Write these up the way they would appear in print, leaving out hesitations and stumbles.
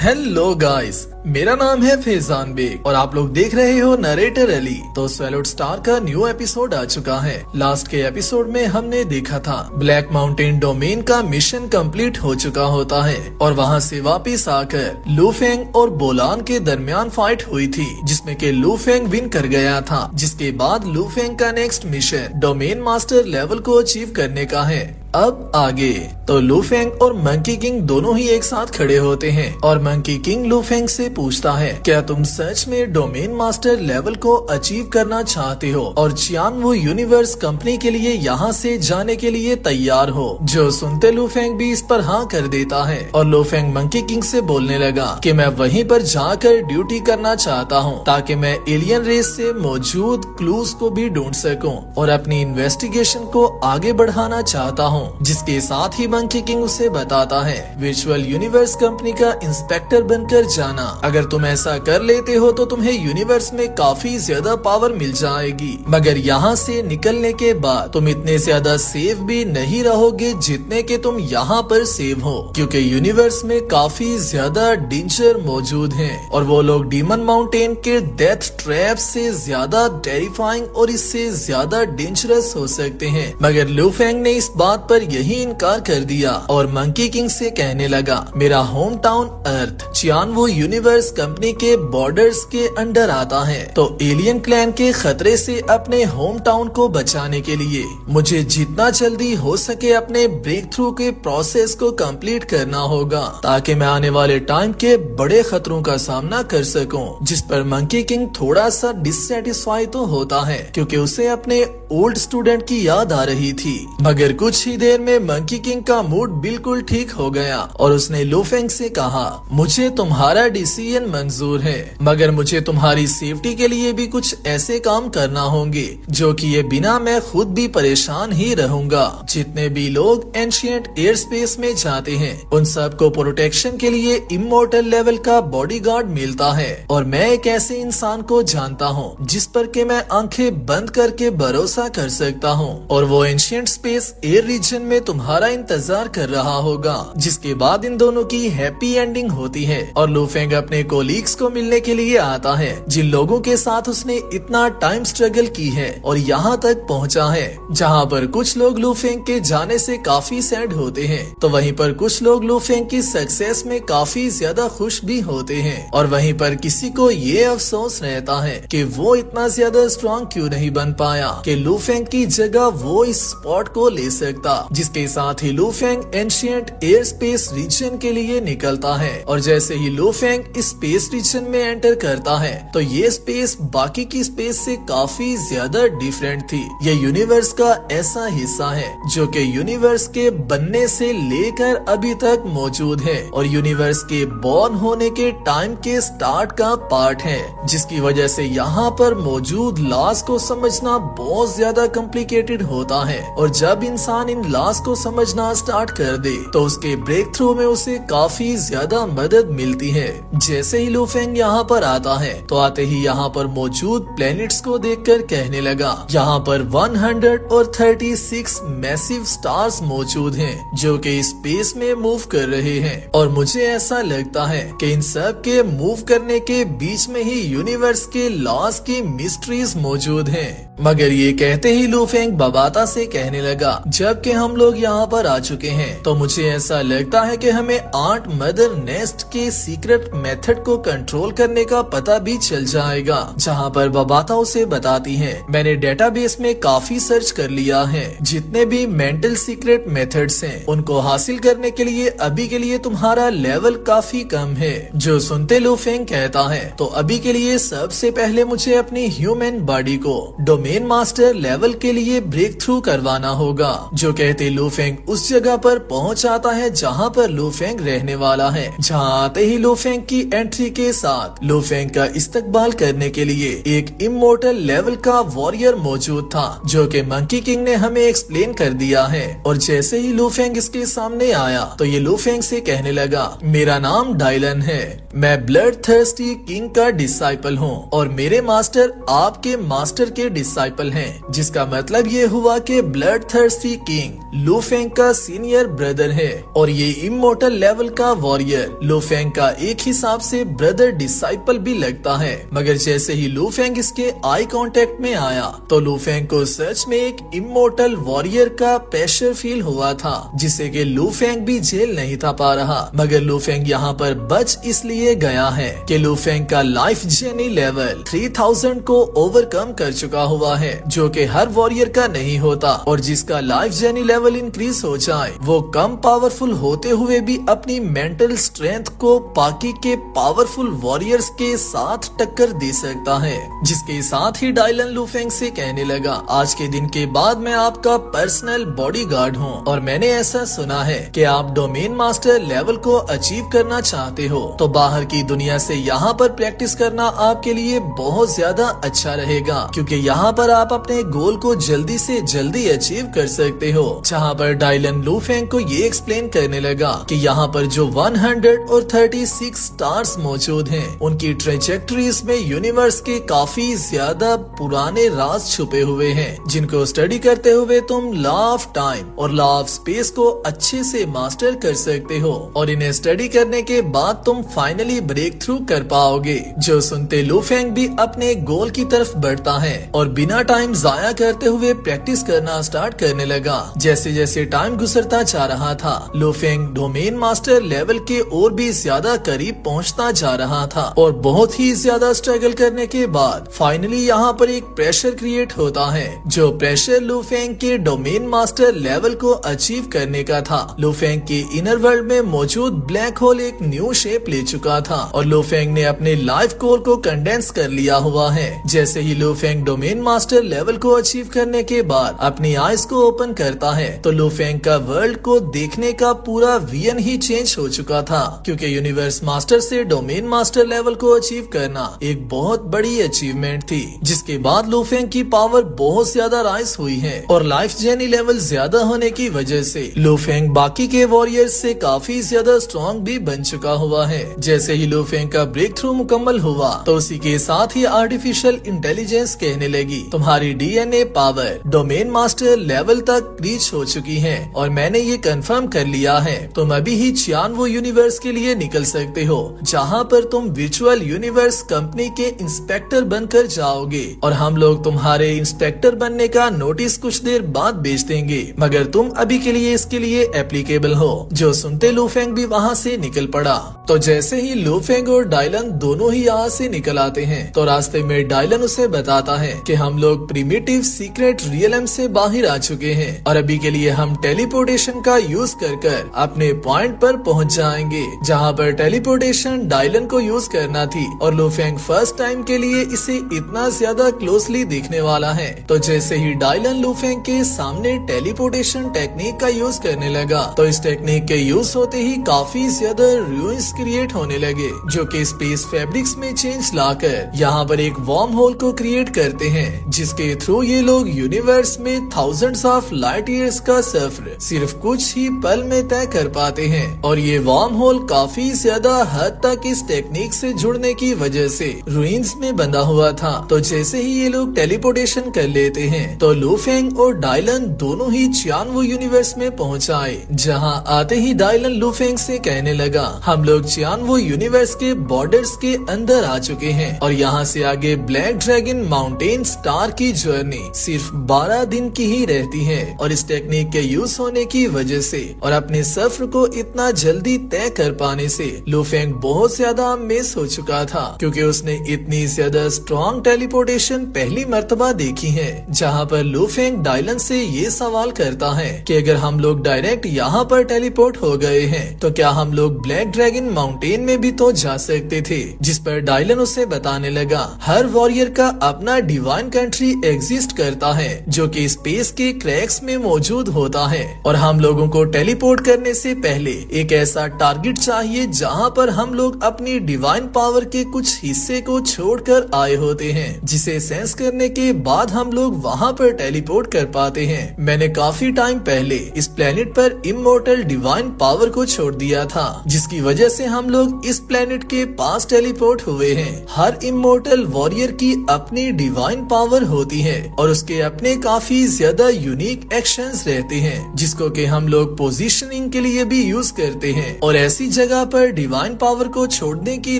Hello guys, मेरा नाम है फैजान बेग और आप लोग देख रहे हो नरेटर अली। तो सैल्यूट स्टार का न्यू एपिसोड आ चुका है। लास्ट के एपिसोड में हमने देखा था ब्लैक माउंटेन डोमेन का मिशन कंप्लीट हो चुका होता है और वहां से वापस आकर लू फेंग और बोलान के दरमियान फाइट हुई थी, जिसमें के लू फेंग विन कर गया था। जिसके बाद लू फेंग का next mission domain master level को अचीव करने का है। अब आगे तो लू फेंग और मंकी किंग दोनों ही एक साथ खड़े होते हैं और मंकी किंग लू फेंग से पूछता है, क्या तुम सच में डोमेन मास्टर लेवल को अचीव करना चाहते हो और चियान वो यूनिवर्स कंपनी के लिए यहाँ से जाने के लिए तैयार हो? जो सुनते लू फेंग भी इस पर हाँ कर देता है और लू फेंग मंकी किंग से बोलने लगा कि मैं वहीं पर जाकर ड्यूटी करना चाहता हूँ ताकि मैं एलियन रेस से मौजूद क्लूज को भी ढूंढ सकूं और अपनी इन्वेस्टिगेशन को आगे बढ़ाना चाहता हूँ। जिसके साथ ही मंकी किंग उसे बताता है, वर्चुअल यूनिवर्स कंपनी का इंस्पेक्टर बनकर जाना। अगर तुम ऐसा कर लेते हो तो तुम्हें यूनिवर्स में काफी ज्यादा पावर मिल जाएगी, मगर यहाँ से निकलने के बाद तुम इतने ज्यादा सेफ भी नहीं रहोगे जितने के तुम यहाँ पर सेव हो, क्योंकि यूनिवर्स में काफी ज्यादा डेंजर मौजूद हैं और वो लोग डीमन माउंटेन के डेथ ट्रैप से ज्यादा टेरिफाइंग और इससे ज्यादा डेंजरस हो सकते हैं। मगर लू फेंग ने इस बात पर यही इनकार कर दिया और मंकी किंग से कहने लगा, मेरा होम टाउन अर्थ चियान वो यूनिवर्स कंपनी के बॉर्डर्स के अंडर आता है, तो एलियन क्लैन के खतरे से अपने होम टाउन को बचाने के लिए मुझे जितना जल्दी हो सके अपने ब्रेक थ्रू के प्रोसेस को कंप्लीट करना होगा ताकि मैं आने वाले टाइम के बड़े खतरों का सामना कर सकूं। जिस पर मंकी किंग थोड़ा सा डिससेटिस्फाई तो होता है क्योंकि उसे अपने ओल्ड स्टूडेंट की याद आ रही थी। मगर कुछ ही देर में मंकी किंग का मूड बिल्कुल ठीक हो गया और उसने लू फेंग से कहा, मुझे तुम्हारा डिसीजन मंजूर है, मगर मुझे तुम्हारी सेफ्टी के लिए भी कुछ ऐसे काम करना होंगे जो कि ये बिना मैं खुद भी परेशान ही रहूंगा। जितने भी लोग एंशिएंट एयर स्पेस में जाते हैं उन सबको प्रोटेक्शन के लिए इमोर्टल लेवल का बॉडीगार्ड मिलता है और मैं एक ऐसे इंसान को जानता हूँ जिस पर के मैं आंखें बंद करके भरोसा कर सकता हूँ और वो एंशिएंट स्पेस एयर रीजन में तुम्हारा इंतजार कर रहा होगा। जिसके बाद इन दोनों की हैप्पी एंडिंग होती है और लू फेंग अपने कोलीग्स को मिलने के लिए आता है जिन लोगों के साथ उसने इतना टाइम स्ट्रगल की है और यहाँ तक पहुँचा है। जहाँ पर कुछ लोग लू फेंग के जाने से काफी सैड होते हैं तो वहीं पर कुछ लोग लू फेंग की सक्सेस में काफी ज्यादा खुश भी होते हैं और वहीं पर किसी को ये अफसोस रहता है कि वो इतना ज्यादा स्ट्रॉन्ग क्यों नहीं बन पाया कि लू फेंग की जगह वो इस स्पॉट को ले सकता। जिसके साथ ही Lu Feng ancient air space region के लिए निकलता है और जैसे ही लू फेंग इस स्पेस रीजन में एंटर करता है तो ये स्पेस बाकी की स्पेस से काफी ज्यादा डिफरेंट थी। ये यूनिवर्स का ऐसा हिस्सा है जो कि यूनिवर्स के बनने से लेकर अभी तक मौजूद है और यूनिवर्स के बॉर्न होने के टाइम के स्टार्ट का पार्ट है, जिसकी वजह से यहाँ पर मौजूद लॉस को समझना बहुत ज्यादा कॉम्प्लिकेटेड होता है और जब इंसान इन लॉस को समझना स्टार्ट कर दे तो उसके ब्रेक थ्रू में उसे काफी ज्यादा मदद मिलती है। जैसे ही लू फेंग यहाँ पर आता है तो आते ही यहाँ पर मौजूद प्लैनेट्स को देखकर कहने लगा, यहाँ पर 136 मैसिव स्टार्स मौजूद हैं जो कि स्पेस में मूव कर रहे हैं और मुझे ऐसा लगता है कि इन सब के मूव करने के बीच में ही यूनिवर्स के लॉस की मिस्ट्रीज मौजूद हैं। मगर ये कहते ही लू फेंग बबाता से कहने लगा, जबकि हम लोग यहाँ पर आ चुके हैं तो मुझे ऐसा लगता है कि हमें आंट मदर नेस्ट के सीक्रेट मेथड को कंट्रोल करने का पता भी चल जाएगा। जहाँ पर बबाता उसे बताती है, मैंने डेटाबेस में काफी सर्च कर लिया है, जितने भी मेंटल सीक्रेट मेथड्स हैं उनको हासिल करने के लिए अभी के लिए तुम्हारा लेवल काफी कम है। जो सुनते लू फेंग कहता है, तो अभी के लिए सबसे पहले मुझे अपनी ह्यूमन बॉडी को डोमेन मास्टर लेवल के लिए ब्रेक थ्रू करवाना होगा। जो कहते लू फेंग उस जगह पर पहुंच आता है जहां पर लू फेंग रहने वाला है। जहां आते ही लू फेंग की एंट्री के साथ लू फेंग का इस्तकबाल करने के लिए एक इमोर्टल लेवल का वॉरियर मौजूद था जो कि मंकी किंग ने हमें एक्सप्लेन कर दिया है। और जैसे ही लू फेंग इसके सामने आया तो ये लू फेंग से कहने लगा, मेरा नाम डायलन है, मैं ब्लड थर्स्टी किंग का डिसाइपल हूँ और मेरे मास्टर आपके मास्टर के डिसाइपल हैं, जिसका मतलब ये हुआ कि ब्लड थर्स्टी किंग किंग लू फेंग का सीनियर ब्रदर है और ये इमोर्टल लेवल का वॉरियर लू फेंग का एक हिसाब से ब्रदर डिसाइपल भी लगता है। मगर जैसे ही लू फेंग इसके आई कांटेक्ट में आया तो लू फेंग को सच में एक इमोर्टल वॉरियर का प्रेशर फील हुआ था, जिसे कि लू फेंग भी झेल नहीं था पा रहा। मगर लू फेंग यहाँ पर बच इसलिए गया है कि लू फेंग का लाइफ जर्नी लेवल 3000 को ओवरकम कर चुका हुआ है, जो कि हर वॉरियर का नहीं होता। और जिसका लाइफ जर्नी लेवल इंक्रीज हो जाए वो कम पावरफुल होते हुए भी अपनी मेंटल स्ट्रेंथ को बाकी के पावरफुल वॉरियर्स के साथ टक्कर दे सकता है। जिसके साथ ही डायलन लू फेंग से कहने लगा, आज के दिन के बाद मैं आपका पर्सनल बॉडीगार्ड हूँ और मैंने ऐसा सुना है कि आप डोमेन मास्टर लेवल को अचीव करना चाहते हो, तो बाहर की दुनिया से यहाँ पर प्रैक्टिस करना आपके लिए बहुत ज्यादा अच्छा रहेगा, क्योंकि यहाँ पर आप अपने गोल को जल्दी से जल्दी अचीव कर सकते हो। जहाँ पर डायलन लू फेंग को ये एक्सप्लेन करने लगा कि यहाँ पर जो 136 स्टार्स मौजूद हैं, उनकी ट्रेजेक्टरीज में यूनिवर्स के काफी ज्यादा पुराने राज छुपे हुए हैं, जिनको स्टडी करते हुए तुम लॉ ऑफ टाइम और लॉ ऑफ स्पेस को अच्छे से मास्टर कर सकते हो और इन्हें स्टडी करने के बाद तुम फाइनली ब्रेक थ्रू कर पाओगे। जो सुनते लू फेंग भी अपने गोल की तरफ बढ़ता है और बिना टाइम जाया करते हुए प्रैक्टिस करना स्टार्ट करने लगा। जैसे जैसे टाइम गुजरता जा रहा था, लू फेंग डोमेन मास्टर लेवल के और भी ज्यादा करीब पहुंचता जा रहा था और बहुत ही ज्यादा स्ट्रगल करने के बाद फाइनली यहाँ पर एक प्रेशर क्रिएट होता है, जो प्रेशर लू फेंग के डोमेन मास्टर लेवल को अचीव करने का था। लू फेंग के इनर वर्ल्ड में मौजूद ब्लैक होल एक न्यू शेप ले चुका था और लू फेंग ने अपने लाइफ गोल को कंडेंस कर लिया हुआ है। जैसे ही Lu Feng domain master level को अचीव करने के बाद अपनी आईज को ओपन करता है तो लू फेंग का वर्ल्ड को देखने का पूरा विजन ही चेंज हो चुका था, क्योंकि यूनिवर्स मास्टर से डोमेन मास्टर लेवल को अचीव करना एक बहुत बड़ी अचीवमेंट थी। जिसके बाद लू फेंग की पावर बहुत ज्यादा राइज हुई है और लाइफ जर्नी लेवल ज्यादा होने की वजह से लू फेंग बाकी के वॉरियर्स से काफी ज्यादा स्ट्रॉन्ग भी बन चुका हुआ है। जैसे ही लू फेंग का ब्रेक थ्रू मुकम्मल हुआ तो उसी के साथ ही आर्टिफिशियल इंटेलिजेंस कहने लगी, तुम्हारी DNA power domain master level तक रीच हो चुकी है और मैंने ये कंफर्म कर लिया है, तुम अभी ही चियानवो यूनिवर्स के लिए निकल सकते हो, जहाँ पर तुम वर्चुअल यूनिवर्स कंपनी के इंस्पेक्टर बनकर जाओगे और हम लोग तुम्हारे इंस्पेक्टर बनने का नोटिस कुछ देर बाद भेज देंगे, मगर तुम अभी के लिए इसके लिए एप्लीकेबल हो। जो सुनते लू फेंग भी वहाँ से निकल पड़ा। तो जैसे ही लू फेंग और डायलन दोनों ही यहाँ से निकल आते हैं तो रास्ते में डायलन उसे बताता है कि हम लोग प्रिमिटिव सीक्रेट रियलम से बाहर आ चुके हैं और अभी के लिए हम टेलीपोर्टेशन का यूज कर अपने पॉइंट पर पहुंच जाएंगे, जहां पर टेलीपोर्टेशन डायलन को यूज करना थी और लू फेंग फर्स्ट टाइम के लिए इसे इतना ज्यादा क्लोजली देखने वाला है। तो जैसे ही डायलन लू फेंग के सामने टेलीपोर्टेशन टेक्निक का यूज करने लगा तो इस टेक्निक के यूज होते ही काफी ज्यादा रूइंस क्रिएट होने लगे, जो कि स्पेस फैब्रिक्स में चेंज लाकर यहाँ पर एक वार्म होल को क्रिएट करते हैं, जिसके थ्रू ये लोग यूनिवर्स में थाउजेंड्स ऑफ लाइट ईयर्स का सफर सिर्फ कुछ ही पल में तय कर पाते हैं। और ये वार्म होल काफी ज्यादा हद तक इस टेक्निक से जुड़ने की वजह से रूइंस में बंधा हुआ था। तो जैसे ही ये लोग टेलीपोर्टेशन कर लेते हैं तो लू फेंग और डायलन दोनों ही चियानवो यूनिवर्स में पहुंच आए। जहाँ आते ही डायलन लू फेंग से कहने लगा, हम लोग चियानवो यूनिवर्स के बॉर्डर्स के अंदर आ चुके हैं और यहाँ से आगे ब्लैक ड्रैगन माउंटेन स्टार की जर्नी सिर्फ 12 दिन की ही रहती है। और इस टेक्निक के यूज होने की वजह से और अपने सफर को इतना जल्दी तय कर पाने से लू फेंग बहुत ज्यादा अमेज हो चुका था, क्योंकि उसने इतनी ज्यादा स्ट्रॉन्ग टेलीपोर्टेशन पहली मर्तबा देखी है। जहाँ पर लू फेंग डायलन से ये सवाल करता है कि अगर हम लोग डायरेक्ट यहाँ पर टेलीपोर्ट हो गए हैं तो क्या हम लोग ब्लैक ड्रैगन माउंटेन में भी तो जा सकते थे। जिस पर डायलन उसे बताने लगा, हर वॉरियर का अपना डिवाइन कंट्री एग्जिस्ट करता है जो कि स्पेस के क्रैक्स में मौजूद होता है और हम लोगों को टेलीपोर्ट करने से पहले एक ऐसा टारगेट चाहिए जहां पर हम लोग अपनी डिवाइन पावर के कुछ हिस्से को छोड़कर आए होते हैं, जिसे सेंस करने के बाद हम लोग वहां पर टेलीपोर्ट कर पाते हैं। मैंने काफी टाइम पहले इस प्लेनेट पर इमोर्टल डिवाइन पावर को छोड़ दिया था, जिसकी वजह से हम लोग इस प्लेनेट के पास टेलीपोर्ट हुए हैं। हर इमोर्टल वॉरियर की अपनी डिवाइन पावर होती है और उसके अपने काफी ज्यादा यूनिक एक्शन ऑप्शंस रहते हैं जिसको कि हम लोग पोजीशनिंग के लिए भी यूज करते हैं। और ऐसी जगह पर डिवाइन पावर को छोड़ने की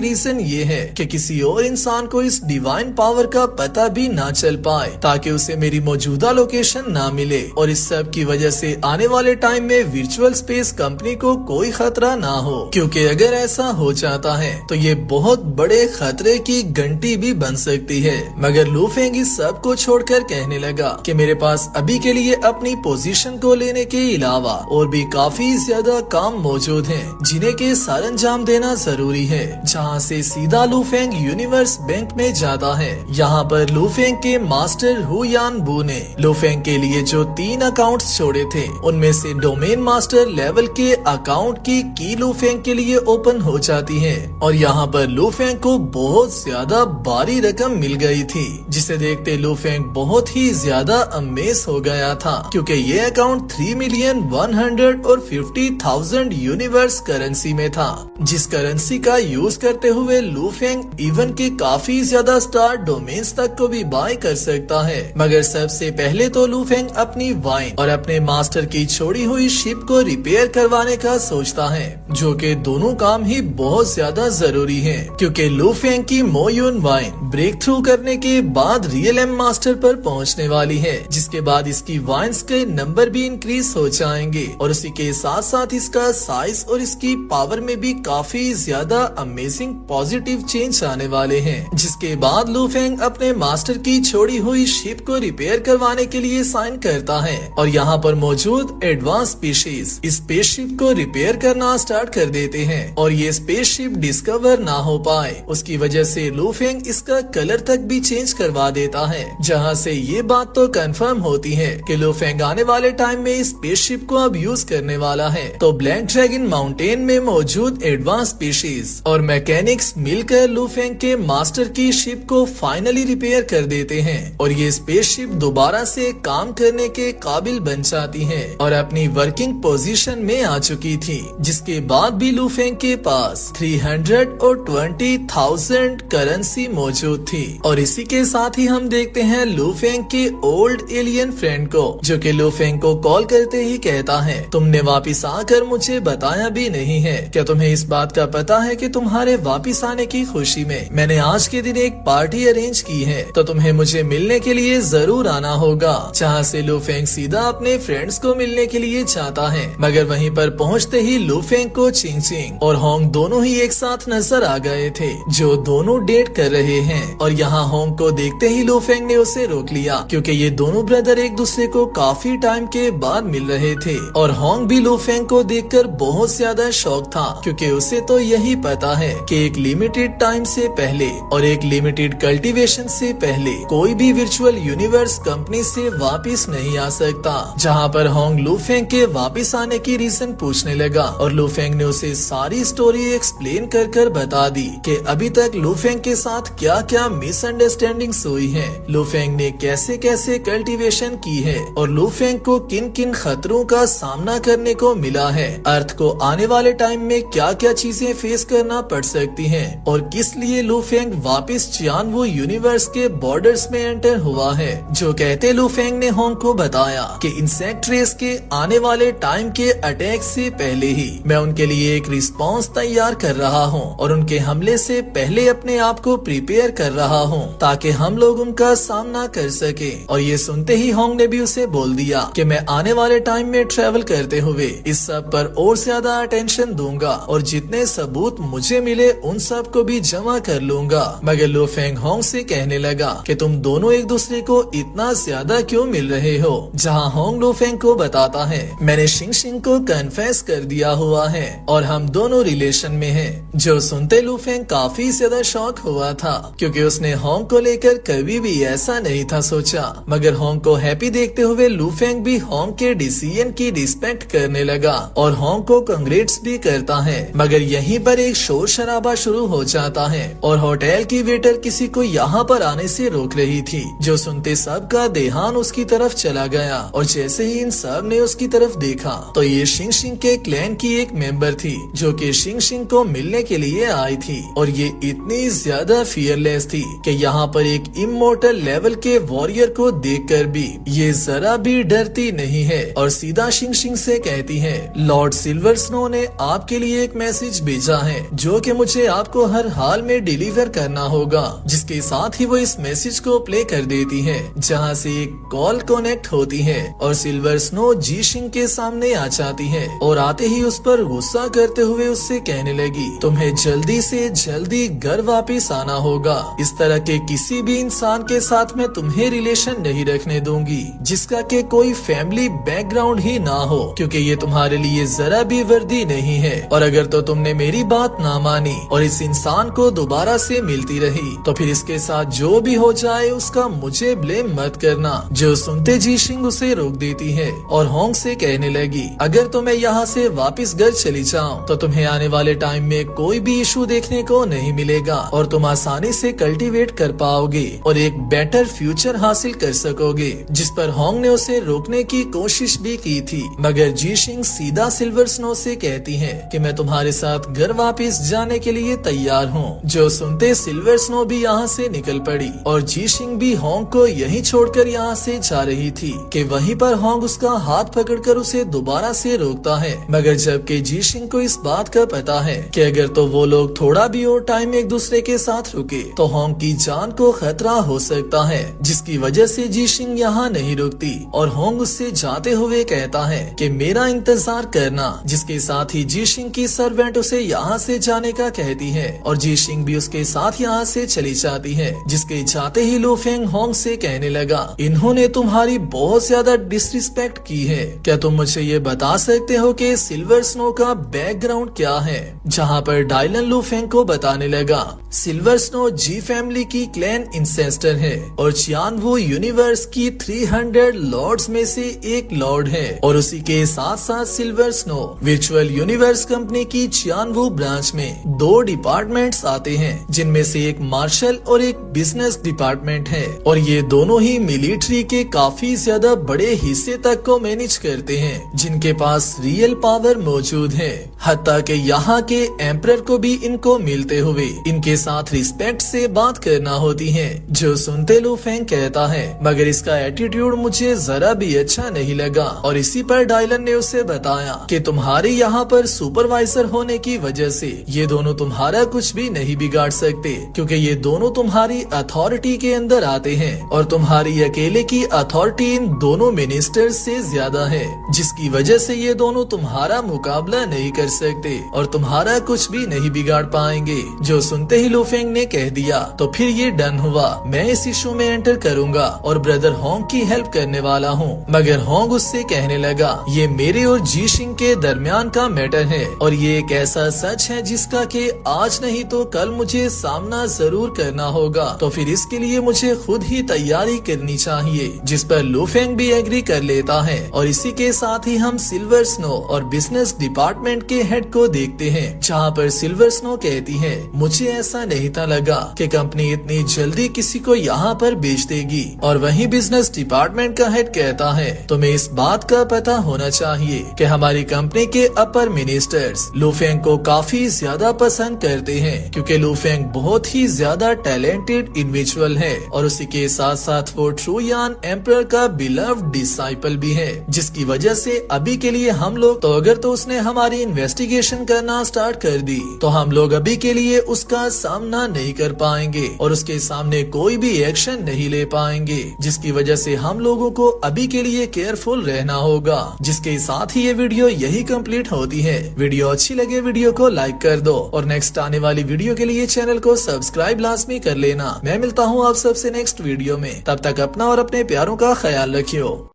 रीजन ये है कि किसी और इंसान को इस डिवाइन पावर का पता भी ना चल पाए, ताकि उसे मेरी मौजूदा लोकेशन ना मिले। और इस सब की वजह से आने वाले टाइम में वर्चुअल स्पेस कंपनी को कोई खतरा ना हो, क्योंकि अगर ऐसा हो जाता है तो ये बहुत बड़े खतरे की घंटी भी बन सकती है। मगर लू फेंग इस सब को छोड़कर कहने लगा कि मेरे पास अभी के लिए अपनी पोजीशन को लेने के अलावा और भी काफी ज्यादा काम मौजूद हैं, जिन्हें के सर अंजाम देना जरूरी है। जहां से सीधा लू फेंग यूनिवर्स बैंक में जाता है। यहाँ पर लू फेंग के मास्टर हु यान बू ने लू फेंग के लिए जो 3 अकाउंट्स छोड़े थे, उनमें से डोमेन मास्टर लेवल के अकाउंट की लू फेंग के लिए ओपन हो जाती है। और यहाँ पर लू फेंग को बहुत ज्यादा भारी रकम मिल गई थी, जिसे देखते लू फेंग बहुत ही ज्यादा अमेज हो गया था, क्योंकि ये अकाउंट 3,150,000 यूनिवर्स करेंसी में था, जिस करेंसी का यूज करते हुए लू फेंग इवन के काफी ज्यादा स्टार डोमेन्स तक को भी बाय कर सकता है। मगर सबसे पहले तो लू फेंग अपनी वाइन और अपने मास्टर की छोड़ी हुई शिप को रिपेयर करवाने का सोचता है, जो कि दोनों काम ही बहुत ज्यादा जरूरी है, क्योंकि लू फेंग की मोयुन वाइन ब्रेक थ्रू करने के बाद रियल एम मास्टर पर पहुंचने वाली है, जिसके बाद इसकी वाइन्स के नंबर भी इंक्रीज हो जाएंगे और उसी के साथ साथ इसका साइज और इसकी पावर में भी काफी ज्यादा अमेजिंग पॉजिटिव चेंज आने वाले हैं। जिसके बाद लू फेंग अपने मास्टर की छोड़ी हुई शिप को रिपेयर करवाने के लिए साइन करता है और यहाँ पर मौजूद एडवांस स्पीशीज इस स्पेसशिप को रिपेयर करना स्टार्ट कर देते हैं और ये स्पेसशिप डिस्कवर ना हो पाए, उसकी वजह से लू फेंग इसका कलर तक भी चेंज करवा देता है। जहाँ से ये बात तो कंफर्म होती है कि लू फेंग आने वाले टाइम में इस स्पेसशिप को अब यूज करने वाला है। तो ब्लैक ड्रैगन माउंटेन में मौजूद एडवांस स्पीशीज और मैकेनिक्स मिलकर लू फेंग के मास्टर की शिप को फाइनली रिपेयर कर देते हैं और ये स्पेसशिप दोबारा से काम करने के काबिल बन जाती है और अपनी वर्किंग पोजीशन में आ चुकी थी। जिसके बाद भी लू फेंग के पास 320,000 करेंसी मौजूद थी और इसी के साथ ही हम देखते हैं लू फेंग के ओल्ड एलियन फ्रेंड को, जो कि लू फेंग को कॉल करते ही कहता है, तुमने वापिस आकर मुझे बताया भी नहीं है। क्या तुम्हें इस बात का पता है कि तुम्हारे वापिस आने की खुशी में मैंने आज के दिन एक पार्टी अरेंज की है, तो तुम्हें मुझे मिलने के लिए जरूर आना होगा। जहाँ से लू फेंग सीधा अपने फ्रेंड्स को मिलने के लिए जाता है, मगर वहीं पर पहुँचते ही लू फेंग को चिंग चिंग और होंग दोनों ही एक साथ नजर आ गए थे, जो दोनों डेट कर रहे हैं। और यहाँ होंग को देखते ही लू फेंग ने उसे रोक लिया, क्योंकि ये दोनों ब्रदर एक दूसरे को काफी टाइम के बाद मिल रहे थे। और होंग भी लू फेंग को देखकर बहुत ज्यादा शौक था, क्योंकि उसे तो यही पता है कि एक लिमिटेड टाइम से पहले और एक लिमिटेड कल्टीवेशन से पहले कोई भी वर्चुअल यूनिवर्स कंपनी से वापस नहीं आ सकता। जहाँ पर होंग लू फेंग के वापस आने की रीजन पूछने लगा और लू फेंग ने उसे सारी स्टोरी एक्सप्लेन कर बता दी कि अभी तक लू फेंग के साथ क्या क्या मिसअंडरस्टैंडिंग्स हुई है, लू फेंग ने कैसे कैसे कल्टीवेशन की है और लू फेंग को किन किन खतरों का सामना करने को मिला है, अर्थ को आने वाले टाइम में क्या क्या चीजें फेस करना पड़ सकती हैं और किस लिए लू फेंग वापिस चियानवू यूनिवर्स के बॉर्डर्स में एंटर हुआ है। जो कहते लू फेंग ने होंग को बताया कि इंसेक्ट रेस के आने वाले टाइम के अटैक से पहले ही मैं उनके लिए एक रिस्पॉन्स तैयार कर रहा हूँ और उनके हमले से पहले अपने आप को प्रिपेयर कर रहा हूँ, ताकि हम लोग उनका सामना कर सके। और ये सुनते ही होंग ने भी उसे बोल दिया कि मैं आने वाले टाइम में ट्रेवल करते हुए इस सब पर और ज्यादा अटेंशन दूंगा और जितने सबूत मुझे मिले उन सब को भी जमा कर लूंगा। मगर लू फेंग होंग से कहने लगा कि तुम दोनों एक दूसरे को इतना ज्यादा क्यों मिल रहे हो। जहाँ होंग लू फेंग को बताता है, मैंने शिंग शिंग को कन्फेस कर दिया हुआ है और हम दोनों रिलेशन में हैं। जो सुनते लू फेंग काफी ज्यादा शॉक हुआ था, क्योंकि उसने होंग को लेकर कभी भी ऐसा नहीं था सोचा। मगर होंग को हैप्पी देखते हुए लू फेंग भी होंग के डिसीजन की रिस्पेक्ट करने लगा और होंग को कांग्रेट्स भी करता है। मगर यहीं पर एक शोर शराबा शुरू हो जाता है और होटल की वेटर किसी को यहाँ पर आने से रोक रही थी। जो सुनते सबका ध्यान उसकी तरफ चला गया और जैसे ही इन सब ने उसकी तरफ देखा तो ये शिंग शिंग के क्लैन की एक मेंबर थी, जो कि शिंग शिंग को मिलने के लिए आई थी और ये इतनी ज्यादा फियरलेस थी कि यहाँ पर एक इमोर्टल लेवल के वॉरियर को देखकर भी ये जरा भी डरती नहीं है और सीधा शिंग शिंग से कहती है, लॉर्ड सिल्वर स्नो ने आपके लिए एक मैसेज भेजा है जो कि मुझे आपको हर हाल में डिलीवर करना होगा। जिसके साथ ही वो इस मैसेज को प्ले कर देती है, जहाँ से एक कॉल कनेक्ट होती है और सिल्वर स्नो जी शिंग के सामने आ जाती है और आते ही उस पर गुस्सा करते हुए उससे कहने लगी, तुम्हें जल्दी से जल्दी घर वापस आना होगा। इस तरह के किसी भी इंसान के साथ मैं तुम्हें रिलेशन नहीं रखने दूंगी जिसका के कोई फैमिली बैकग्राउंड ही ना हो, क्योंकि ये तुम्हारे लिए जरा भी वर्दी नहीं है। और अगर तो तुमने मेरी बात ना मानी और इस इंसान को दोबारा से मिलती रही तो फिर इसके साथ जो भी हो जाए उसका मुझे ब्लेम मत करना। जो सुनते जी शिंग उसे रोक देती है और होंग से कहने लगी, अगर तो मैं यहाँ से वापस घर चली जाऊँ तो तुम्हें आने वाले टाइम में कोई भी इशू देखने को नहीं मिलेगा और तुम आसानी से कल्टीवेट कर पाओगे और एक बेटर फ्यूचर हासिल कर सकोगे। जिस पर होंग ने उसे रोकने की कोशिश भी की थी, मगर जी शिंग सीधा सिल्वर स्नो से कहती है कि मैं तुम्हारे साथ घर वापस जाने के लिए तैयार हूँ। जो सुनते सिल्वर स्नो भी यहाँ से निकल पड़ी और जी शिंग भी होंग को यहीं छोड़कर यहाँ से जा रही थी कि वहीं पर होंग उसका हाथ पकड़कर उसे दोबारा से रोकता है। मगर जबकि जी शिंग को इस बात का पता है कि अगर तो वो लोग थोड़ा भी और टाइम एक दूसरे के साथ रुके तो होंग की जान को खतरा हो सकता है, जिसकी वजह से जी शिंग यहाँ नहीं रुकती और होंग उससे जाते हुए कहता है कि मेरा इंतजार करना। जिसके साथ ही जी शिंग की सर्वेंट उसे यहाँ से जाने का कहती है और जी शिंग भी उसके साथ यहाँ से चली जाती है। जिसके जाते ही लो फेंग होंग से कहने लगा, इन्होंने तुम्हारी बहुत ज्यादा डिसरिस्पेक्ट की है। क्या तुम मुझे ये बता सकते हो कि सिल्वर स्नो का बैकग्राउंड क्या है? जहाँ पर डायलन लू फेंग को बताने लगा, सिल्वर स्नो जी फैमिली की क्लैन इंसेस्टर है और चियान वू यूनिवर्स की 300 लॉर्ड्स में से एक लॉर्ड है और उसी के साथ साथ silver snow virtual universe company की चियान वू ब्रांच में 2 डिपार्टमेंट्स आते हैं, जिनमें से एक मार्शल और एक बिजनेस डिपार्टमेंट है और ये दोनों ही मिलिट्री के काफी ज्यादा बड़े हिस्से तक को मैनेज करते हैं, जिनके पास रियल पावर मौजूद है। हत्ता के यहाँ के एम्परर को भी इनको मिलते हुए इनके साथ रिस्पेक्ट से बात करना होती है। जो सुनते लू फेंग कहता है, मगर इसका एटीट्यूड मुझे जरा भी अच्छा नहीं लगा और इसी पर डायलन ने उसे बताया कि तुम्हारे यहाँ पर सुपरवाइजर होने की वजह से ये दोनों तुम्हारा कुछ भी नहीं बिगाड़ सकते, क्योंकि ये दोनों तुम्हारी अथॉरिटी के अंदर आते हैं और तुम्हारी अकेले की अथॉरिटी इन दोनों मिनिस्टर्स से ज्यादा है, जिसकी वजह से ये दोनों तुम्हारा मुकाबला नहीं कर सकते और तुम्हारा कुछ भी नहीं बिगाड़ पाएंगे। जो सुनते ही लू फेंग ने कह दिया, तो फिर ये डन हुआ, मैं इस इशू में एंटर करूंगा और ब्रदर होंग की हेल्प करने वाला हूँ। मगर होंग उससे कहने लगा, ये मेरे और जी शिंग के दरमियान का मैटर है और ये एक ऐसा सच है जिसका कि आज नहीं तो कल मुझे सामना जरूर करना होगा, तो फिर इसके लिए मुझे खुद ही तैयारी करनी चाहिए। जिस पर लू फेंग भी एग्री कर लेता है और इसी के साथ ही हम सिल्वर स्नो और बिजनेस डिपार्टमेंट के हेड को देखते हैं, जहाँ पर सिल्वर स्नो कहती है, मुझे ऐसा नहीं था लगा कि कंपनी इतनी जल्दी किसी को यहाँ पर बेच देगी। और वहीं बिजनेस डिपार्टमेंट का हेड कहता है, तुम्हें इस बात का पता होना चाहिए कि हमारी कंपनी के अपर मिनिस्टर्स लू फेंग को काफी ज्यादा पसंद करते हैं, क्योंकि लू फेंग बहुत ही ज्यादा टैलेंटेड इंडिविजुअल है और उसी के साथ साथ वो ट्रू यान एम्परर का बिलव्ड डिसाइपल भी है, जिसकी वजह से अभी के लिए हम लोग तो अगर तो उसने हमारी इन्वेस्टिगेशन करना स्टार्ट कर दी तो हम लोग अभी के लिए उसका सामना नहीं कर पाएंगे और उसके सामने कोई भी एक्शन नहीं ले पाएंगे, जिसकी वजह से हम लोगों को अभी के लिए केयरफुल रहना होगा। जिसके साथ ही ये वीडियो यही कंप्लीट होती है। वीडियो अच्छी लगे वीडियो को लाइक कर दो और नेक्स्ट आने वाली वीडियो के लिए चैनल को सब्सक्राइब लाजमी कर लेना। मैं मिलता हूँ आप सबसे नेक्स्ट वीडियो में, तब तक अपना और अपने प्यारों का ख्याल रखियो।